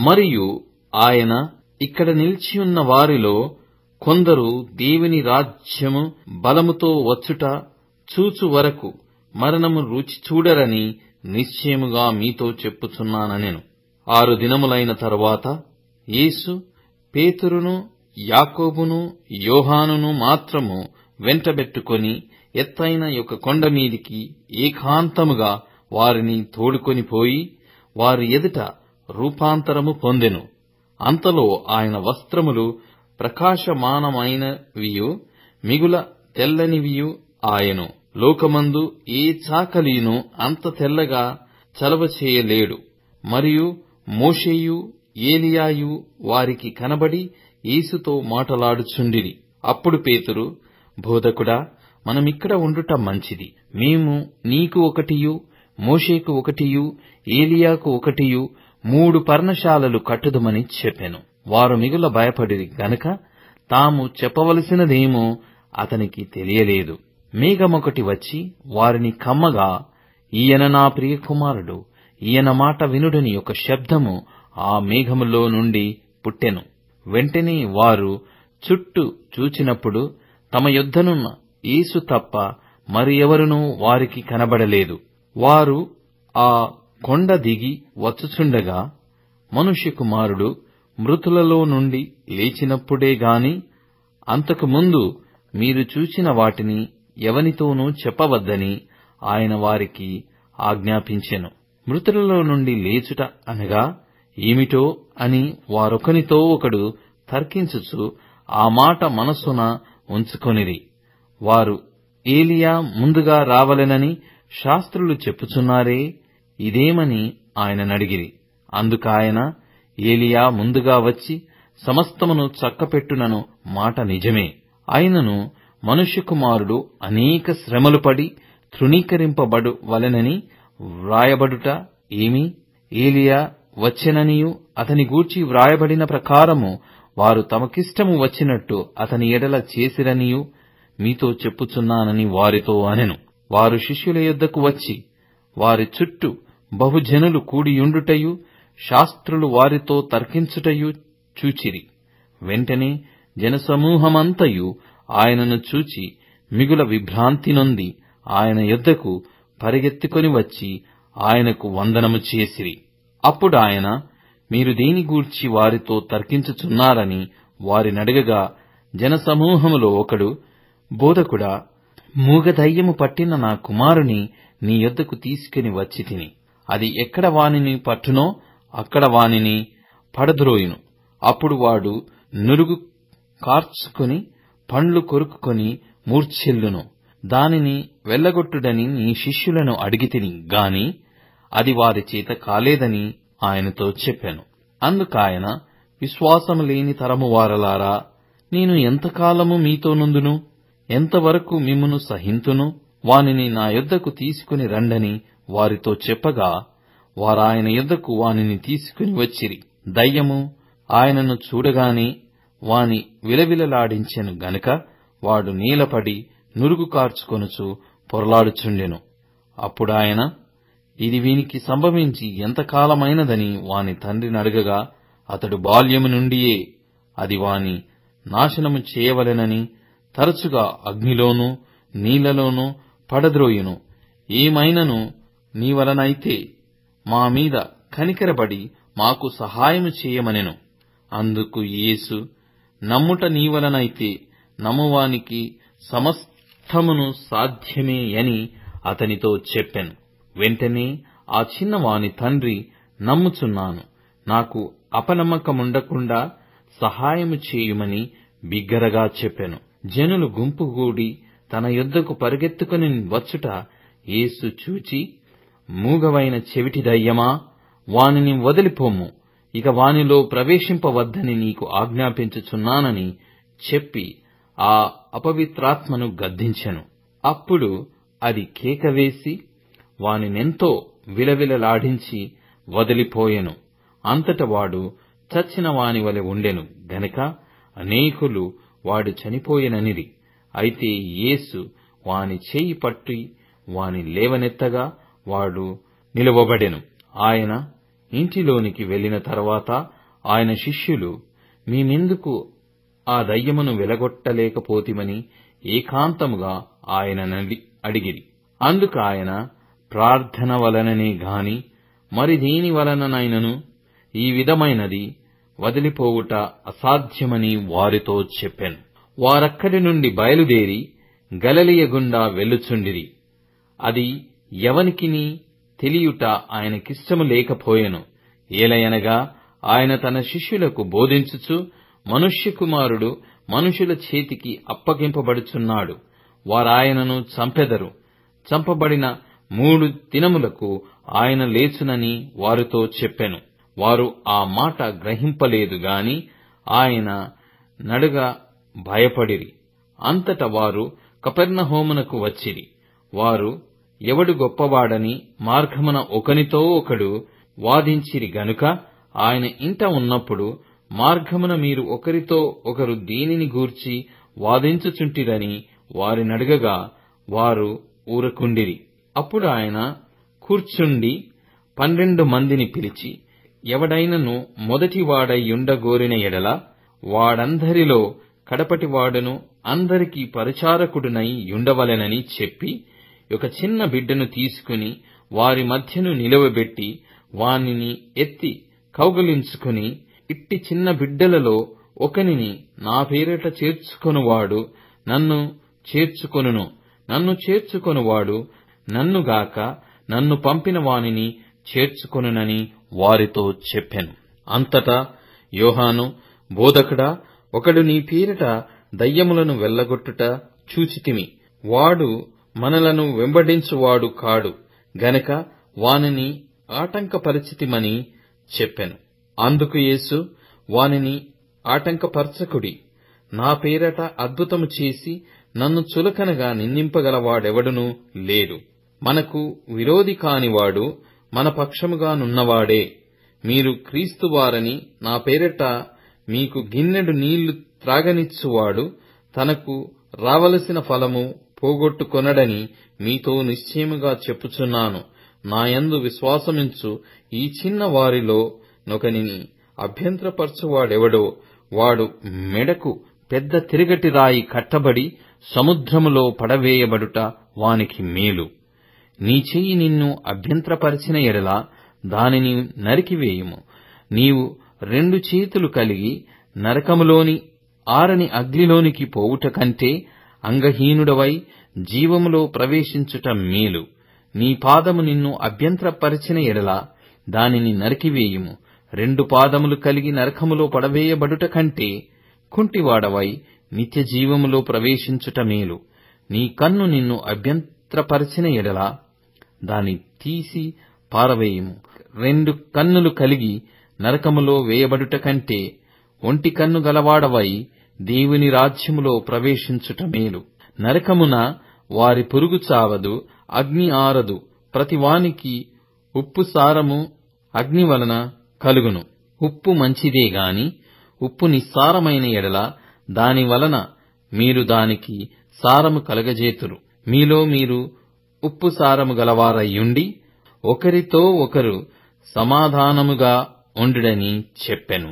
మరియు ఆయన ఇక్కడ నిలిచియున్న వారిలో కొందరు దేవుని రాజ్యము బలముతో వచ్చుట చూచు వరకు మరణము రుచి చూడరని నిశ్చయముగా మీతో చెప్పుచున్నానెను. 6 దినములైన తరువాత యేసు పేతురును, యాకోబును, యోహానును మాత్రము వెంటబెట్టుకొని ఎత్తైన ఒక కొండ మీదికి ఏకాంతముగా వారిని తోడుకొని పోయి వారి ఎదుట రూపాంతరము పొందెను. అంతలో ఆయన వస్త్రములు ప్రకాశమానమైనవియు మిగుల తెల్లనివియు ఆయను. లోకమందు ఏ చాకలీను అంత తెల్లగా చలవ చేయలేడు. మరియు మోషేయు, ఏలియాయు వారికి కనబడి యేసుతో మాటలాడుచుండిరి. అప్పుడు పేతురు, బోధకుడా, మనమిక్కడ ఉండుట మంచిది. మేము నీకు ఒకటియు, మోషేకు ఒకటియు, ఏలియాకు ఒకటియు 3 పర్ణశాలలు కట్టుదుమని చెప్పెను. వారు మిగుల భయపడిరి గనుక తాము చెప్పవలసినదేమో అతనికి తెలియలేదు. మేఘమొకటి వచ్చి వారిని కమ్మగా, ఈయన నా ప్రియకుమారుడు, ఈయన మాట వినుడని ఒక శబ్దము ఆ మేఘములో నుండి పుట్టెను. వెంటనే వారు చుట్టూ చూచినప్పుడు తమ యొద్దనున్న యేసు తప్ప మరి ఎవరునూ వారికి కనబడలేదు. వారు ఆ కొండ దిగి వచ్చుచుండగా, మనుష్య కుమారుడు మృతులలో నుండి లేచినప్పుడే గాని అంతకు ముందు మీరు చూచిన వాటిని ఎవనితోనూ చెప్పవద్దని ఆయన వారికి ఆజ్ఞాపించెను. మృతులలో నుండి లేచుట అనగా ఏమిటో అని వారొకనితో ఒకడు తర్కించుచు ఆ మాట మనస్సున ఉంచుకొనిరి. వారు, ఏలియా ముందుగా రావలెనని శాస్త్రులు చెప్పుచున్నారే, ఇదేమని ఆయననడిగిరి. అందుకాయన, ఏలియా ముందుగా వచ్చి సమస్తమును చక్కపెట్టునను మాట నిజమే. అయినను మనుష్య కుమారుడు అనేక శ్రమలు పడి తృణీకరింపబడు వలెనని వ్రాయబడుట ఏమి? ఏలియా వచ్చెననియు అతని గూర్చి వ్రాయబడిన ప్రకారము వారు తమకిష్టము వచ్చినట్టు అతని ఎడల చేసిరనియు మీతో చెప్పుచున్నానని వారితో అనెను. వారు శిష్యుల యొద్దకు వచ్చి వారి చుట్టూ బహుజనులు కూడియుండుటయు శాస్త్రులు వారితో తర్కించుటయు చూచిరి. వెంటనే జనసమూహమంతయు ఆయనను చూచి మిగుల విభ్రాంతి నొంది ఆయన యొద్దకు పరిగెత్తుకొని వచ్చి ఆయనకు వందనము చేసిరి. అప్పుడు ఆయన, మీరు దేని గూర్చి వారితో తర్కించుచున్నారని వారినడగగా, జనసమూహములో ఒకడు, బోధకుడా, మూగదయ్యము పట్టిన నా కుమారుని నీ యొద్దకు తీసుకుని వచ్చితిని. అది ఎక్కడ వానిని పట్టునో అక్కడ వానిని పడద్రోయును. అప్పుడు వాడు నురుగు కార్చుకుని పండ్లు కొరుకుకొని మూర్ఛిల్లును. దానిని వెళ్ళగొట్టుడని నీ శిష్యులను అడిగితిని గాని అది వారి చేత కాలేదని ఆయనతో చెప్పాను. అందుకాయన, విశ్వాసము లేని తరము వారలారా, నేను ఎంతకాలము మీతో నుందును? ఎంతవరకు మిమ్మును సహింతును? వానిని నా యొద్దకు తీసుకుని రండని వారితో చెప్పగా, వారాయన యొద్దకు వానిని తీసుకుని వచ్చిరి. దయ్యము ఆయనను చూడగానే వాని విలవిలలాడించెను గనుక వాడు నీలపడి నురుగు కార్చుకొనుచు పొరలాడుచుండెను. అప్పుడాయన, ఇది వీనికి సంభవించి ఎంతకాలమైనదని వాని తండ్రినడగగా, అతడు బాల్యము నుండియే అది వాని నాశనము చేయవలెనని తరచుగా అగ్నిలోనూ నీళ్లలోనూ పడద్రోయును. ఏమైనను నీ వలనైతే మా మీద కనికరపడి మాకు సహాయము చేయమనెను. అందుకు యేసు, నమ్ముట నీ వలనైతే నమ్మువానికి సమస్తమును సాధ్యమే అని అతనితో చెప్పెను. వెంటనే ఆ చిన్నవాని తండ్రి, నమ్ముచున్నాను, నాకు అపనమ్మకముండకుండా సహాయము చేయుమని బిగ్గరగా చెప్పెను. జనులు గుంపుగూడి తన యొద్దకు పరిగెత్తుకుని వచ్చుట యేసు చూచి, మూగవైన చెవిటి దయ్యమా, వానిని వదిలిపోమ్ము, ఇక వానిలో ప్రవేశింపవద్దని నీకు ఆజ్ఞాపించుచున్నానని చెప్పి ఆ అపవిత్రాత్మను గద్దించెను. అప్పుడు అది కేకవేసి వానినెంతో విలవిలలాడించి వదిలిపోయెను. అంతట వాడు చచ్చిన వాని వలె ఉండెను గనుక అనేకులు వాడు చనిపోయెననిరి. అయితే యేసు వాని చేయి పట్టి వాని లేవనెత్తగా వాడు నిలువబడెను. ఆయన ఇంటిలోనికి వెళ్లిన తరువాత ఆయన శిష్యులు, మేమెందుకు ఆ దయ్యమును వెలగొట్టలేకపోతిమని ఏకాంతముగా ఆయనను అడిగిరి. అందుకు ఆయన, ప్రార్థన వలననే గాని మరి దేని వలననైనను ఈ విధమైనది వదిలిపోవుట అసాధ్యమని వారితో చెప్పెను. వారక్కడి నుండి బయలుదేరి గలిలయ గుండా వెళ్ళుచుండిరి. అది ఎవనికిని తెలియుట ఆయనకిష్టము లేకపోయెను. ఏలయనగా ఆయన తన శిష్యులకు బోధించుచు, మనుష్యకుమారుడు మనుషుల చేతికి అప్పగింపబడుచున్నాడు, వారాయనను చంపెదరు, చంపబడిన 3 దినములకు ఆయన లేచునని వారితో చెప్పెను. వారు ఆ మాట గ్రహింపలేదు గాని ఆయన నడగా భయపడిరి. అంతట వారు కపెర్నహూమునకు వచ్చిరి. వారు ఎవడు గొప్పవాడని మార్గమున ఒకనితో ఒకడు వాదించిరి గనుక, ఆయన ఇంట ఉన్నప్పుడు మార్గమున మీరు ఒకరితో ఒకరు దేనిని గూర్చి వాదించుచుంటిరని వారినడగగా వారు ఊరకుండిరి. అప్పుడు ఆయన కూర్చుండి 12 మందిని పిలిచి, ఎవడైనను మొదటివాడైయుండగోరిన ఎడల వాడందరిలో కడపటివాడును అందరికీ పరిచారకుడునై యుండవలెనని చెప్పి, ఒక చిన్న బిడ్డను తీసుకుని వారి మధ్యను నిలువబెట్టి వానిని ఎత్తి కౌగలించుకుని, ఇట్టి చిన్న బిడ్డలలో ఒకనిని నా పేరిట చేర్చుకొనువాడు నన్ను చేర్చుకొనును, నన్ను చేర్చుకొనువాడు నన్నుగాక నన్ను పంపిన వానిని చేర్చుకొనునని వారితో చెప్పెను. అంతటా యోహాను, బోధకుడా, ఒకడు నీ పేరిట దయ్యములను వెళ్ళగొట్టుట చూచితిమి. వాడు మనలను వెంబడించువాడు కాడు గనక వానిని ఆటంకపరచితిమని చెప్పెను. అందుకు యేసు, వానిని ఆటంకపరచకుడి. నా పేరట అద్భుతము చేసి నన్ను చులకనగా నిందింపగలవాడెవడునూ లేడు. మనకు విరోధి కానివాడు మన పక్షముగానున్నవాడే. మీరు క్రీస్తువారని నా పేరట మీకు గిన్నెడు నీళ్లు త్రాగనిచ్చువాడు తనకు రావలసిన ఫలము పోగొట్టుకొనడని మీతో నిశ్చయముగా చెప్పుచున్నాను. నాయందు విశ్వాసముంచు ఈ చిన్న వారిలో నొకనిని అభ్యంతరపరచువాడెవడో వాడు మెడకు పెద్ద తిరగటి రాయి కట్టబడి సముద్రములో పడవేయబడుట వానికి మేలు. నీ చెయ్యి నిన్ను అభ్యంతరపరిచిన ఎడల దానిని నరికివేయుము. నీవు 2 చేతులు కలిగి నరకములోని ఆరని అగ్నిలోనికి పోవుట కంటే అంగహీనుడవై జీవములో ప్రవేశించుట మేలు. నీ పాదము నిన్ను అభ్యంతరపరిచిన ఎడల దానిని నరికివేయుము. 2 పాదములు కలిగి నరకములో పడవేయబడుట కంటే కుంటివాడవై నిత్య జీవములో ప్రవేశించుట మేలు. నీ కన్ను నిన్ను అభ్యంతరపరిచిన ఎడల దాన్ని తీసి పారవేయుము. 2 కన్నులు కలిగి నరకములో వేయబడుట కంటే ఒంటి కన్ను గలవాడవై దేవుని రాజ్యములో ప్రవేశించుట మేలు. నరకమున వారి పురుగు చావదు, అగ్ని ఆరదు. ప్రతివానికి ఉప్పు సారము అగ్ని వలన కలుగును. ఉప్పు మంచిదే గాని ఉప్పు నిస్సారమైన ఎడల దాని వలన మీరు దానికి సారము కలగజేతురు. మీలో మీరు ఉప్పు సారము గలవారయ్యుండి ఒకరితో ఒకరు సమాధానముగా ఉండుడని చెప్పెను.